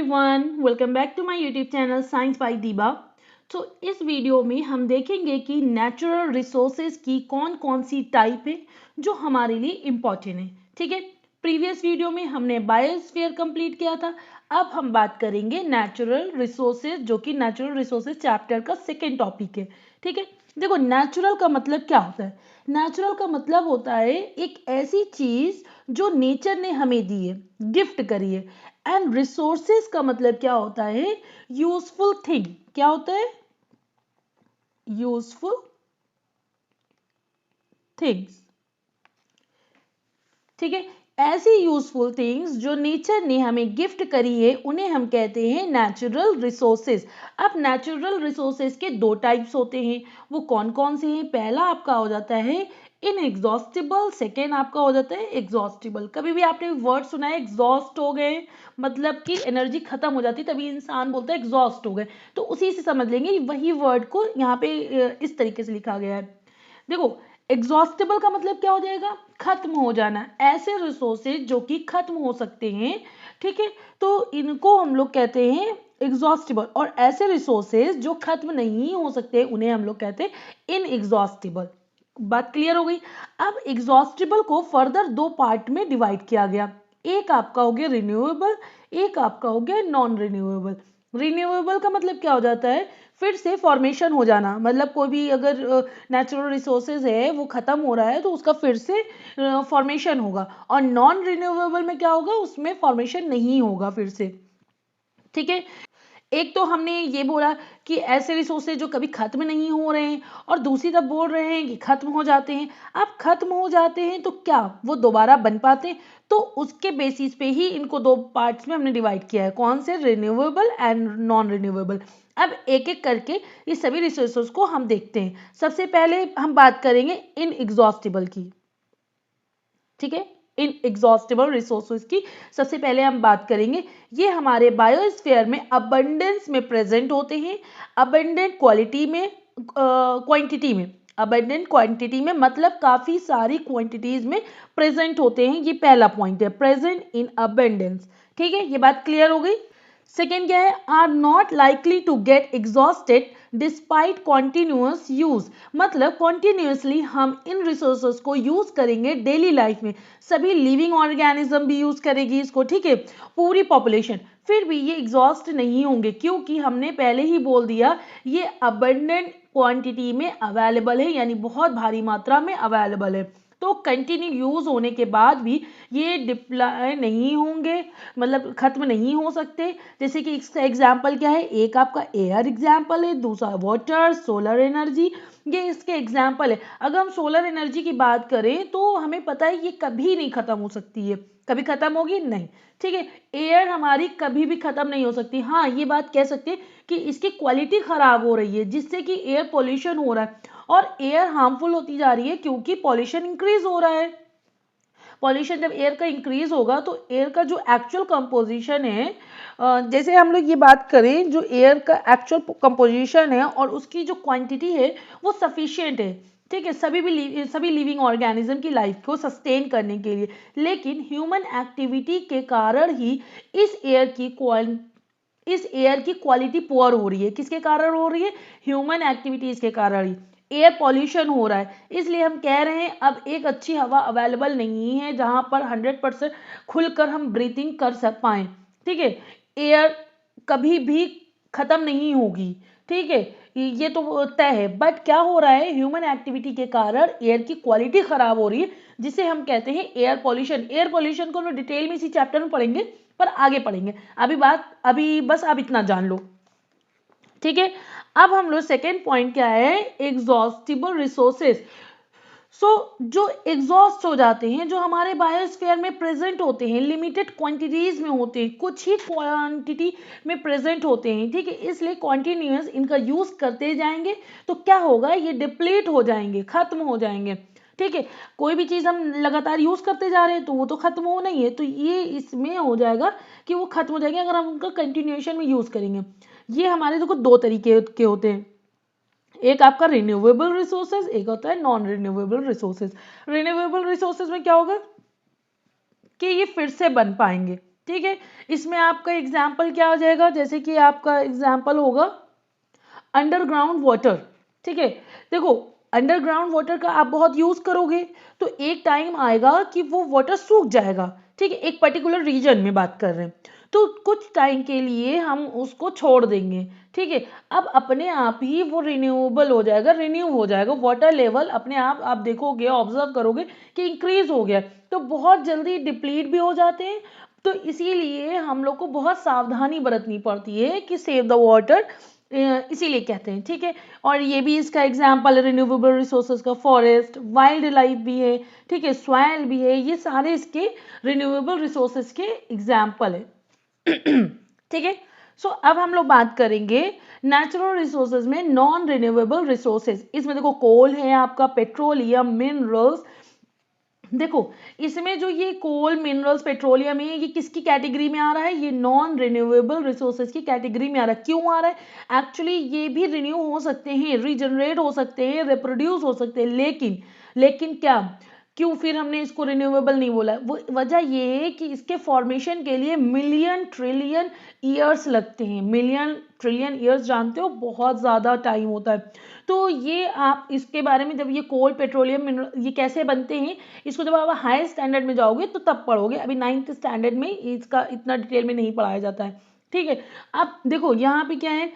Everyone, welcome back to my YouTube channel science by Deeba. तो इस video में हम देखेंगे कि नेचुरल रिसोर्सेज की कौन कौन सी टाइप है जो हमारे लिए इम्पोर्टेंट है। ठीक है, प्रीवियस वीडियो में हमने बायोस्फीयर कंप्लीट किया था। अब हम बात करेंगे नेचुरल रिसोर्सेज, जो कि नेचुरल रिसोर्सेज चैप्टर का सेकेंड टॉपिक है। ठीक है, देखो नेचुरल का मतलब क्या होता है। नेचुरल का मतलब होता है एक ऐसी चीज जो नेचर ने हमें दी है, गिफ्ट करी है। एंड रिसोर्सेज का मतलब क्या होता है, यूजफुल थिंग। क्या होता है, यूजफुल थिंग्स। ठीक है, ऐसी यूजफुल थिंग्स जो नेचर ने हमें गिफ्ट करी है उन्हें हम कहते हैं नेचुरल रिसोर्सेज। अब नेचुरल रिसोर्सेज के दो टाइप्स होते हैं, वो कौन कौन से हैं। पहला आपका हो जाता है इनएग्जॉस्टिबल, सेकेंड आपका हो जाता है एग्जॉस्टिबल। कभी भी आपने वर्ड सुना है एग्जॉस्ट हो गए, मतलब कि एनर्जी खत्म हो जाती, तभी इंसान बोलता है एग्जॉस्ट हो गए। तो उसी से समझ लेंगे, वही वर्ड को यहाँ पे इस तरीके से लिखा गया है। देखो एग्जॉस्टेबल का मतलब क्या हो जाएगा, खत्म हो जाना। ऐसे रिसोर्सेज जो कि खत्म हो सकते हैं, ठीक है, तो इनको हम लोग कहते हैं एग्जॉस्टेबल। और ऐसे रिसोर्सेज जो खत्म नहीं हो सकते उन्हें हम लोग कहते हैं इनएग्जॉस्टेबल। बात क्लियर हो गई। अब एग्जॉस्टेबल को फर्दर दो पार्ट में डिवाइड किया गया। एक आपका हो गया रिन्यूएबल, एक आपका हो गया नॉन रिन्यूएबल। रिन्यूएबल का मतलब क्या हो जाता है, फिर से फॉर्मेशन हो जाना। मतलब कोई भी अगर नेचुरल रिसोर्सेज है वो खत्म हो रहा है तो उसका फिर से फॉर्मेशन होगा। और नॉन रिन्यूएबल में क्या होगा, उसमें फॉर्मेशन नहीं होगा फिर से। ठीक है, एक तो हमने ये बोला कि ऐसे रिसोर्सेज जो कभी खत्म नहीं हो रहे हैं, और दूसरी तरफ बोल रहे हैं कि खत्म हो जाते हैं। अब खत्म हो जाते हैं तो क्या वो दोबारा बन पाते हैं, तो उसके बेसिस पे ही इनको दो पार्ट्स में हमने डिवाइड किया है। कौन से, रिन्यूएबल एंड नॉन रिन्यूएबल। अब एक एक करके ये सभी रिसोर्सेज को हम देखते हैं। सबसे पहले हम बात करेंगे इनएग्जॉस्टेबल की। ठीक है, इनएग्जॉस्टेबल रिसोर्सेज की सबसे पहले हम बात करेंगे। ये हमारे बायोस्फीयर में अबंडेंस में प्रेजेंट होते हैं। अबंडेंट क्वालिटी में, क्वांटिटी में। अबंडेंट क्वांटिटी में मतलब काफी सारी क्वांटिटीज में प्रेजेंट होते हैं। ये पहला पॉइंट है, प्रेजेंट इन अबंडेंस। ठीक है, ये बात क्लियर हो गई। सेकेंड क्या है, are not likely to get exhausted despite continuous use. मतलब कॉन्टिन्यूसली हम इन रिसोर्सेज को यूज करेंगे डेली लाइफ में। सभी लिविंग ऑर्गेनिज्म भी यूज करेगी इसको, ठीक है, पूरी पॉपुलेशन, फिर भी ये एग्जॉस्ट नहीं होंगे, क्योंकि हमने पहले ही बोल दिया ये अबंडेंट क्वांटिटी में अवेलेबल है, यानी बहुत भारी मात्रा में अवेलेबल है। तो कंटिन्यू यूज होने के बाद भी ये डिप्लॉय नहीं होंगे, मतलब खत्म नहीं हो सकते। जैसे कि इसका एग्जाम्पल क्या है, एक आपका एयर एग्जाम्पल है, दूसरा वाटर, सोलर एनर्जी, ये इसके एग्जाम्पल है। अगर हम सोलर एनर्जी की बात करें तो हमें पता है ये कभी नहीं खत्म हो सकती है। कभी खत्म होगी नहीं, ठीक है। एयर हमारी कभी भी खत्म नहीं हो सकती। हाँ, ये बात कह सकते हैं कि इसकी क्वालिटी खराब हो रही है, जिससे कि एयर पोल्यूशन हो रहा है, और एयर हार्मफुल होती जा रही है क्योंकि पॉल्यूशन इंक्रीज हो रहा है। पॉल्यूशन जब एयर का इंक्रीज होगा तो एयर का जो एक्चुअल कंपोजिशन है, जैसे हम लोग ये बात करें, जो एयर का एक्चुअल कंपोजिशन है और उसकी जो क्वांटिटी है वो सफिशिएंट है, ठीक है, सभी लिविंग ऑर्गेनिज्म की लाइफ को सस्टेन करने के लिए। लेकिन ह्यूमन एक्टिविटी के कारण ही इस एयर की क्वालिटी पुअर हो रही है। किसके कारण हो रही है, ह्यूमन एक्टिविटीज के कारण ही एयर पॉल्यूशन हो रहा है। इसलिए हम कह रहे हैं अब एक अच्छी हवा अवेलेबल नहीं है जहां पर 100% खुलकर हम ब्रीथिंग कर सक पाए। ठीक है, एयर कभी भी खत्म नहीं होगी, ठीक है, ये तो तय है। बट क्या हो रहा है, ह्यूमन एक्टिविटी के कारण एयर की क्वालिटी खराब हो रही है, जिसे हम कहते हैं एयर पॉल्यूशन। एयर पॉल्यूशन को हम डिटेल में इसी चैप्टर में पढ़ेंगे, पर आगे पढ़ेंगे। अभी बस आप इतना जान लो, ठीक है। अब हम लोग सेकेंड पॉइंट क्या है, एग्जॉस्टिबल रिसोर्सेज। जो एग्जॉस्ट हो जाते हैं, जो हमारे बायोस्फीयर में प्रेजेंट होते हैं, लिमिटेड क्वांटिटीज में होते हैं, कुछ ही क्वांटिटी में प्रेजेंट होते हैं, ठीक है, इसलिए कॉन्टिन्यूस इनका यूज करते जाएंगे तो क्या होगा, ये डिप्लीट हो जाएंगे, खत्म हो जाएंगे। ठीक है, कोई भी चीज हम लगातार यूज करते जा रहे हैं तो वो तो खत्म हो नहीं है, तो ये इसमें हो जाएगा कि वो खत्म हो जाएंगे अगर हम उनका कंटिन्यूएशन में यूज करेंगे। ये हमारे देखो दो तरीके के होते हैं, एक आपका रिन्यूएबल रिसोर्सेज, एक होता है non renewable resources. Renewable resources में क्या होगा कि ये फिर से बन पाएंगे, ठीक है। इसमें आपका एग्जाम्पल क्या हो जाएगा, जैसे कि आपका एग्जाम्पल होगा अंडरग्राउंड वाटर। ठीक है, देखो अंडरग्राउंड वाटर का आप बहुत यूज करोगे तो एक टाइम आएगा कि वो वाटर सूख जाएगा। ठीक है, एक पर्टिकुलर रीजन में बात कर रहे हैं, तो कुछ टाइम के लिए हम उसको छोड़ देंगे। ठीक है, अब अपने आप ही वो रिन्यूएबल हो जाएगा, रिन्यू हो जाएगा, वाटर लेवल अपने आप देखोगे, ऑब्जर्व करोगे कि इंक्रीज हो गया। तो बहुत जल्दी डिप्लीट भी हो जाते हैं। तो इसीलिए हम लोग को बहुत सावधानी बरतनी पड़ती है कि सेव द वाटर, इसीलिए कहते हैं। ठीक है, और ये भी इसका एग्जाम्पल रिन्यूएबल रिसोर्सेज का फॉरेस्ट, वाइल्ड लाइफ भी है। ठीक है, सॉइल भी है, ये सारे इसके रिन्यूएबल रिसोर्सेज के एग्जाम्पल है। ठीक है, सो अब हम लोग बात करेंगे नेचुरल रिसोर्सेज में नॉन रिन्यूएबल रिसोर्सेज। इसमें देखो कोल है आपका, पेट्रोलियम, मिनरल्स। देखो इसमें जो ये कोल, मिनरल्स, पेट्रोलियम है, ये किसकी कैटेगरी में आ रहा है, ये नॉन रिन्यूएबल रिसोर्सेज की कैटेगरी में आ रहा है। क्यों आ रहा है, एक्चुअली ये भी रिन्यू हो सकते हैं, रीजनरेट हो सकते हैं, रिप्रोड्यूस हो सकते हैं, लेकिन क्या, क्यों फिर हमने इसको रिन्यूएबल नहीं बोला, वो वजह ये है कि इसके फॉर्मेशन के लिए मिलियन ट्रिलियन ईयर्स लगते हैं। मिलियन ट्रिलियन ईयर्स जानते हो, बहुत ज़्यादा टाइम होता है। तो ये आप इसके बारे में, जब ये कोल, पेट्रोलियम, मिनरल ये कैसे बनते हैं, इसको जब आप हाई स्टैंडर्ड में जाओगे तो तब पढ़ोगे, अभी 9th स्टैंडर्ड में इसका इतना डिटेल में नहीं पढ़ाया जाता है। ठीक है, अब देखो यहाँ पे क्या है,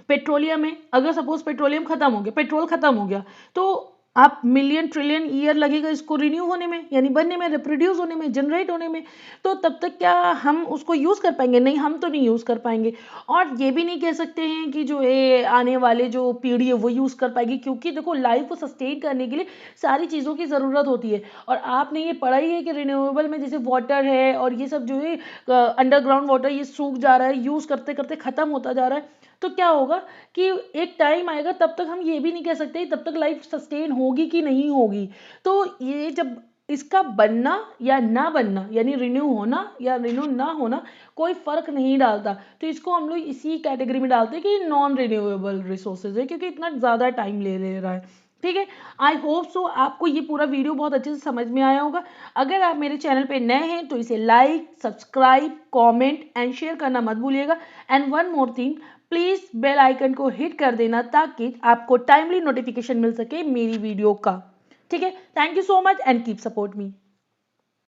पेट्रोलियम है, अगर सपोज पेट्रोलियम खत्म हो गया, पेट्रोल खत्म हो गया, तो आप मिलियन ट्रिलियन ईयर लगेगा इसको रिन्यू होने में, यानी बनने में, रिप्रोड्यूस होने में, जनरेट होने में। तो तब तक क्या हम उसको यूज कर पाएंगे, नहीं, हम तो नहीं यूज कर पाएंगे। और ये भी नहीं कह सकते हैं कि जो है आने वाले जो पीढ़ी है वो यूज कर पाएगी, क्योंकि देखो लाइफ को सस्टेन करने के लिए सारी चीजों की जरूरत होती है। और आपने ये पढ़ा ही है कि रिन्यूएबल में जैसे वाटर है और ये सब जो है अंडरग्राउंड वाटर, ये सूख जा रहा है, यूज करते करते खत्म होता जा रहा है। तो क्या होगा कि एक टाइम आएगा, तब तक हम ये भी नहीं कह सकते तब तक लाइफ सस्टेन होगी कि नहीं होगी। तो ये जब इसका बनना या ना बनना, यानी रिन्यू होना या रिन्यू ना होना, कोई फर्क नहीं डालता। तो इसको हम लोग इसी कैटेगरी में डालते हैं कि नॉन रिन्यूएबल रिसोर्सेज है, क्योंकि इतना ज़्यादा टाइम ले रहा है। ठीक है, आई होप सो आपको ये पूरा वीडियो बहुत अच्छे से समझ में आया होगा। अगर आप मेरे चैनल पे नए हैं तो इसे like, subscribe, comment and share करना मत भूलिएगा। And one more thing, please bell icon को हिट कर देना ताकि आपको टाइमली नोटिफिकेशन मिल सके मेरी वीडियो का। ठीक है, thank you so much and keep support me.